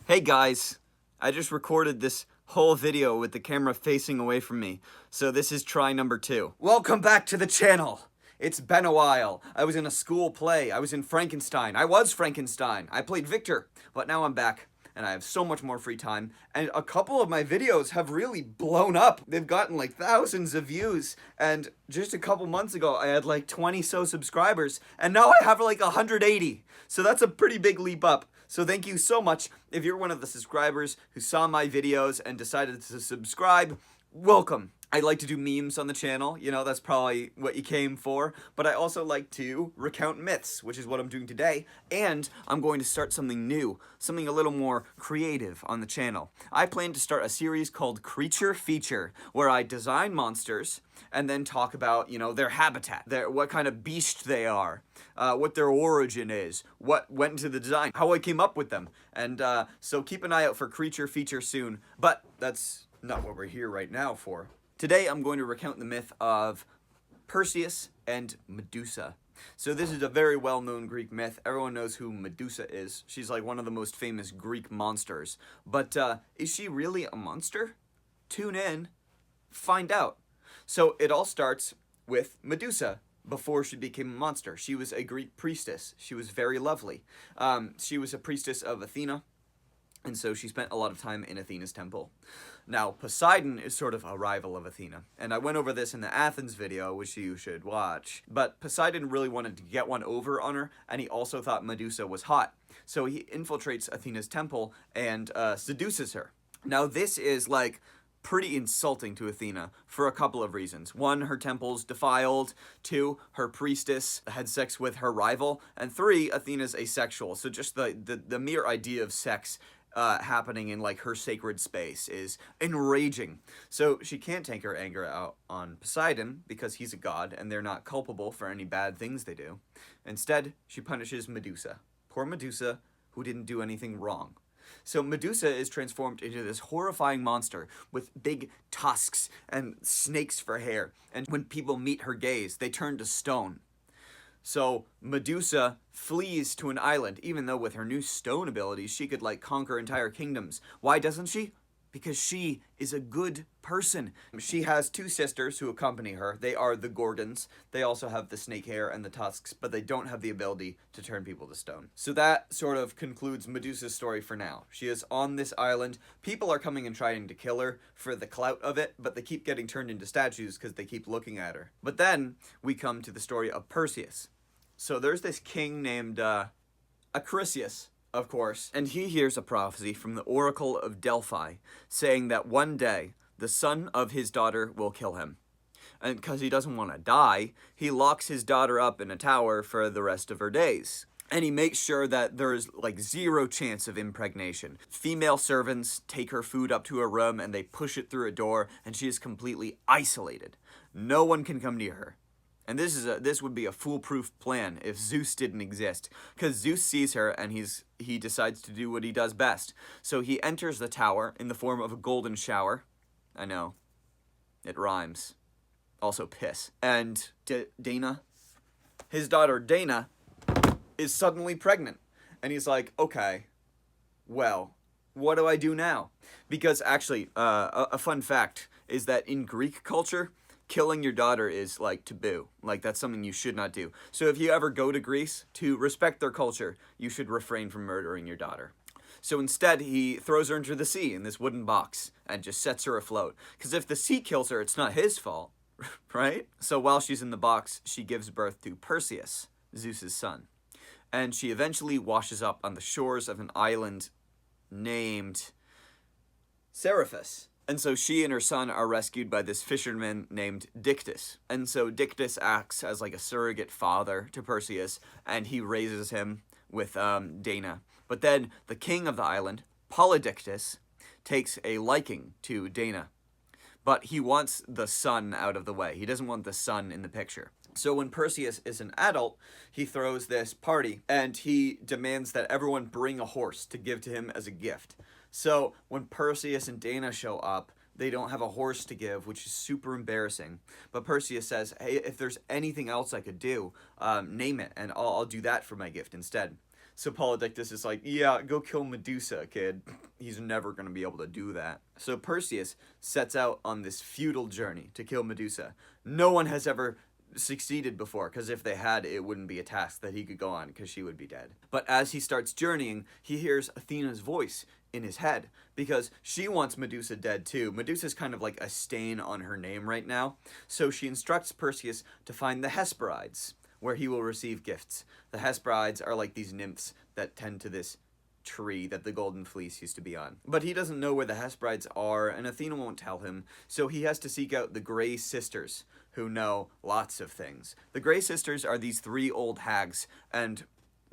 Hey guys, I just recorded this whole video with the camera facing away from me, so this is try number 2. Welcome back to the channel! It's been a while. I was in a school play. I was in Frankenstein. I was Frankenstein. I played Victor, but now I'm back, and I have so much more free time, and a couple of my videos have really blown up. They've gotten like thousands of views, and just a couple months ago, I had like 20 so subscribers, and now I have like 180. So that's a pretty big leap up. So thank you so much. If you're one of the subscribers who saw my videos and decided to subscribe, welcome. I like to do memes on the channel, you know, that's probably what you came for, but I also like to recount myths, which is what I'm doing today, and I'm going to start something new, something a little more creative on the channel. I plan to start a series called Creature Feature, where I design monsters and then talk about, you know, their habitat, what kind of beast they are, what their origin is, what went into the design, how I came up with them, and so keep an eye out for Creature Feature soon, but that's not what we're here right now for. Today I'm going to recount the myth of Perseus and Medusa. So this is a very well-known Greek myth. Everyone knows who Medusa is. She's like one of the most famous Greek monsters. But is she really a monster? Tune in, find out. So it all starts with Medusa. Before she became a monster, she was a Greek priestess. She was very lovely. She was a priestess of Athena, and so she spent a lot of time in Athena's temple. Now, Poseidon is sort of a rival of Athena, and I went over this in the Athens video, which you should watch. But Poseidon really wanted to get one over on her, and he also thought Medusa was hot. So he infiltrates Athena's temple and seduces her. Now, this is like pretty insulting to Athena for a couple of reasons. One, her temple's defiled. Two, her priestess had sex with her rival. And three, Athena's asexual. So just the mere idea of sex happening in like her sacred space is enraging. So she can't take her anger out on Poseidon because he's a god and they're not culpable for any bad things they do. Instead, she punishes Medusa. Poor Medusa, who didn't do anything wrong. So Medusa is transformed into this horrifying monster with big tusks and snakes for hair. And when people meet her gaze, they turn to stone. So Medusa flees to an island, even though with her new stone abilities, she could like conquer entire kingdoms. Why doesn't she? Because she is a good person. She has two sisters who accompany her. They are the Gorgons. They also have the snake hair and the tusks, but they don't have the ability to turn people to stone. So that sort of concludes Medusa's story for now. She is on this island. People are coming and trying to kill her for the clout of it, but they keep getting turned into statues because they keep looking at her. But then we come to the story of Perseus. So there's this king named Perseus, of course, and he hears a prophecy from the Oracle of Delphi saying that one day the son of his daughter will kill him. And because he doesn't want to die, he locks his daughter up in a tower for the rest of her days. And he makes sure that there's like zero chance of impregnation. Female servants take her food up to her room and they push it through a door and she is completely isolated. No one can come near her. And this would be a foolproof plan if Zeus didn't exist, because Zeus sees her and he decides to do what he does best. So he enters the tower in the form of a golden shower. I know, it rhymes. Also piss. And Dana, his daughter Dana, is suddenly pregnant. And he's like, okay, well, what do I do now? Because actually, a fun fact is that in Greek culture, killing your daughter is like taboo. Like that's something you should not do. So if you ever go to Greece, to respect their culture, you should refrain from murdering your daughter. So instead, he throws her into the sea in this wooden box and just sets her afloat. Because if the sea kills her, it's not his fault, right? So while she's in the box, she gives birth to Perseus, Zeus's son. And she eventually washes up on the shores of an island named Seriphus. And so she and her son are rescued by this fisherman named Dictys. And so Dictys acts as like a surrogate father to Perseus, and he raises him with Dana. But then the king of the island, Polydictys, takes a liking to Dana. But he wants the son out of the way. He doesn't want the son in the picture. So when Perseus is an adult, he throws this party, and he demands that everyone bring a horse to give to him as a gift. So when Perseus and Dana show up, they don't have a horse to give, which is super embarrassing. But Perseus says, hey, if there's anything else I could do, name it, and I'll do that for my gift instead. So Polydectes is like, yeah, go kill Medusa, kid. He's never going to be able to do that. So Perseus sets out on this futile journey to kill Medusa. No one has ever succeeded before, because if they had, it wouldn't be a task that he could go on, because she would be dead. But as he starts journeying, he hears Athena's voice in his head, because she wants Medusa dead too. Medusa's kind of like a stain on her name right now, so she instructs Perseus to find the Hesperides, where he will receive gifts. The Hesperides are like these nymphs that tend to this tree that the Golden Fleece used to be on. But he doesn't know where the Hesperides are, and Athena won't tell him, so he has to seek out the Grey Sisters, who know lots of things. The Grey Sisters are these 3 old hags, and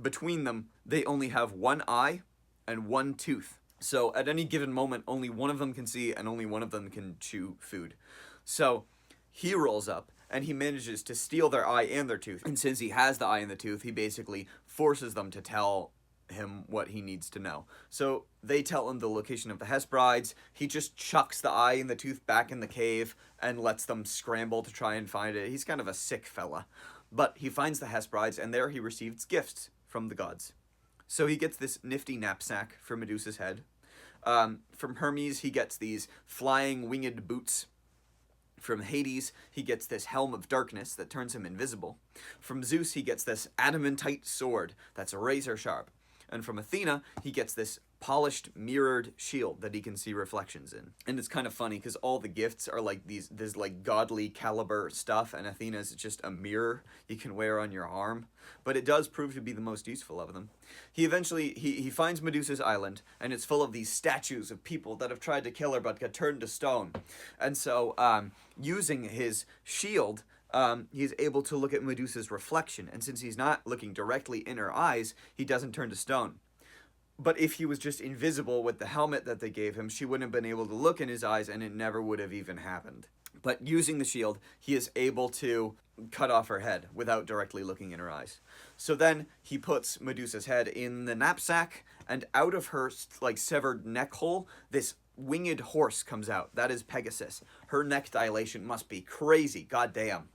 between them, they only have 1 eye and 1 tooth. So at any given moment, only one of them can see, and only one of them can chew food. So he rolls up, and he manages to steal their eye and their tooth. And since he has the eye and the tooth, he basically forces them to tell him what he needs to know. So they tell him the location of the Hesperides. He just chucks the eye and the tooth back in the cave and lets them scramble to try and find it. He's kind of a sick fella. But he finds the Hesperides, and there he receives gifts from the gods. So he gets this nifty knapsack for Medusa's head. From Hermes, he gets these flying winged boots. From Hades, he gets this helm of darkness that turns him invisible. From Zeus, he gets this adamantite sword that's razor sharp. And from Athena, he gets this polished, mirrored shield that he can see reflections in. And it's kind of funny, because all the gifts are like this like godly caliber stuff, and Athena's just a mirror you can wear on your arm. But it does prove to be the most useful of them. He eventually, he finds Medusa's island, and it's full of these statues of people that have tried to kill her but got turned to stone. And so, using his shield, he's able to look at Medusa's reflection, and since he's not looking directly in her eyes, he doesn't turn to stone. But if he was just invisible with the helmet that they gave him, she wouldn't have been able to look in his eyes, and it never would have even happened. But using the shield, he is able to cut off her head without directly looking in her eyes. So then he puts Medusa's head in the knapsack, and out of her like severed neck hole, this winged horse comes out. That is Pegasus. Her neck dilation must be crazy. Goddamn.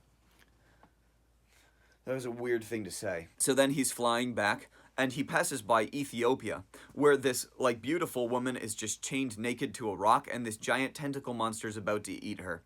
That was a weird thing to say. So then he's flying back, and he passes by Ethiopia, where this like beautiful woman is just chained naked to a rock, and this giant tentacle monster is about to eat her.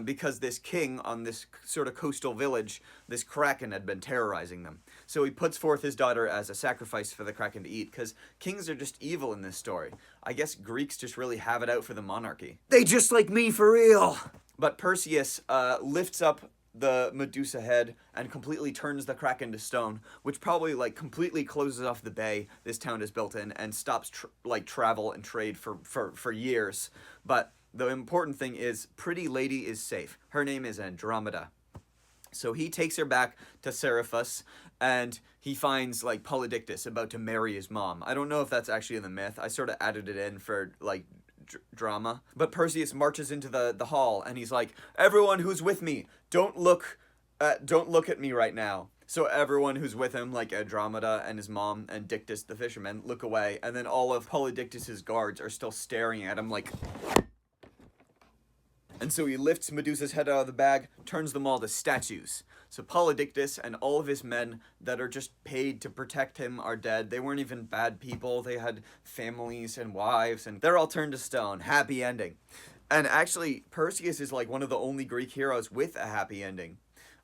Because this king on this sort of coastal village, this kraken had been terrorizing them. So he puts forth his daughter as a sacrifice for the kraken to eat, because kings are just evil in this story. I guess Greeks just really have it out for the monarchy. They just like me for real! But Perseus lifts up the Medusa head and completely turns the kraken to stone, which probably like completely closes off the bay this town is built in and stops travel and trade for years. But the important thing is, pretty lady is safe. Her name is Andromeda. So he takes her back to Seriphus, and he finds like Polydectes about to marry his mom. I don't know if that's actually in the myth. I sort of added it in for like drama. But Perseus marches into the hall, and he's like, everyone who's with me, don't look at me right now. So everyone who's with him, like Andromeda and his mom and Dictys the fisherman, look away, and then all of Polydectes' guards are still staring at him like... And so he lifts Medusa's head out of the bag, turns them all to statues. So Polydectes and all of his men that are just paid to protect him are dead. They weren't even bad people. They had families and wives, and they're all turned to stone. Happy ending. And actually, Perseus is like one of the only Greek heroes with a happy ending.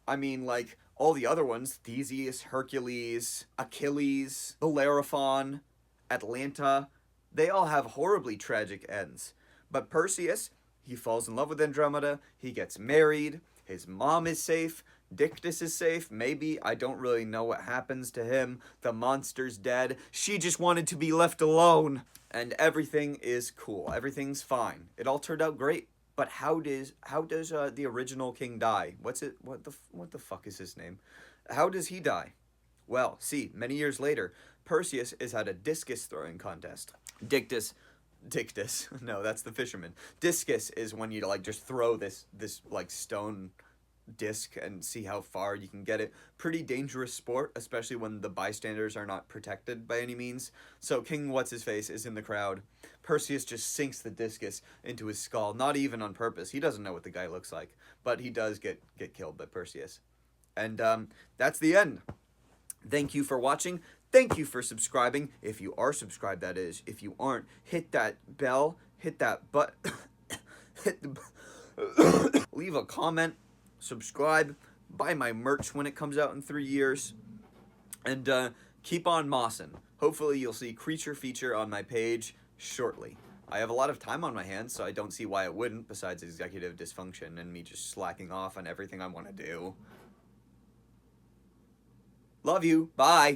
I mean, like, all the other ones, Theseus, Hercules, Achilles, Bellerophon, Atalanta, they all have horribly tragic ends. But Perseus, he falls in love with Andromeda, he gets married, his mom is safe, Dictys is safe, maybe, I don't really know what happens to him, the monster's dead, she just wanted to be left alone, and everything is cool, everything's fine, it all turned out great. But how does the original king die? What the fuck is his name? How does he die? Well, see, many years later, Perseus is at a discus throwing contest. Dictys, no, that's the fisherman. Discus is when you like just throw this like stone disc and see how far you can get it. Pretty dangerous sport, especially when the bystanders are not protected by any means. So King What's-His-Face is in the crowd. Perseus just sinks the discus into his skull, not even on purpose. He doesn't know what the guy looks like, but he does get killed by Perseus. And that's the end. Thank you for watching. Thank you for subscribing. If you are subscribed, that is. If you aren't, hit that bell, hit that button, hit the leave a comment, subscribe, buy my merch when it comes out in 3 years, and keep on mossing. Hopefully you'll see Creature Feature on my page shortly. I have a lot of time on my hands, so I don't see why it wouldn't, besides executive dysfunction and me just slacking off on everything I want to do. Love you. Bye.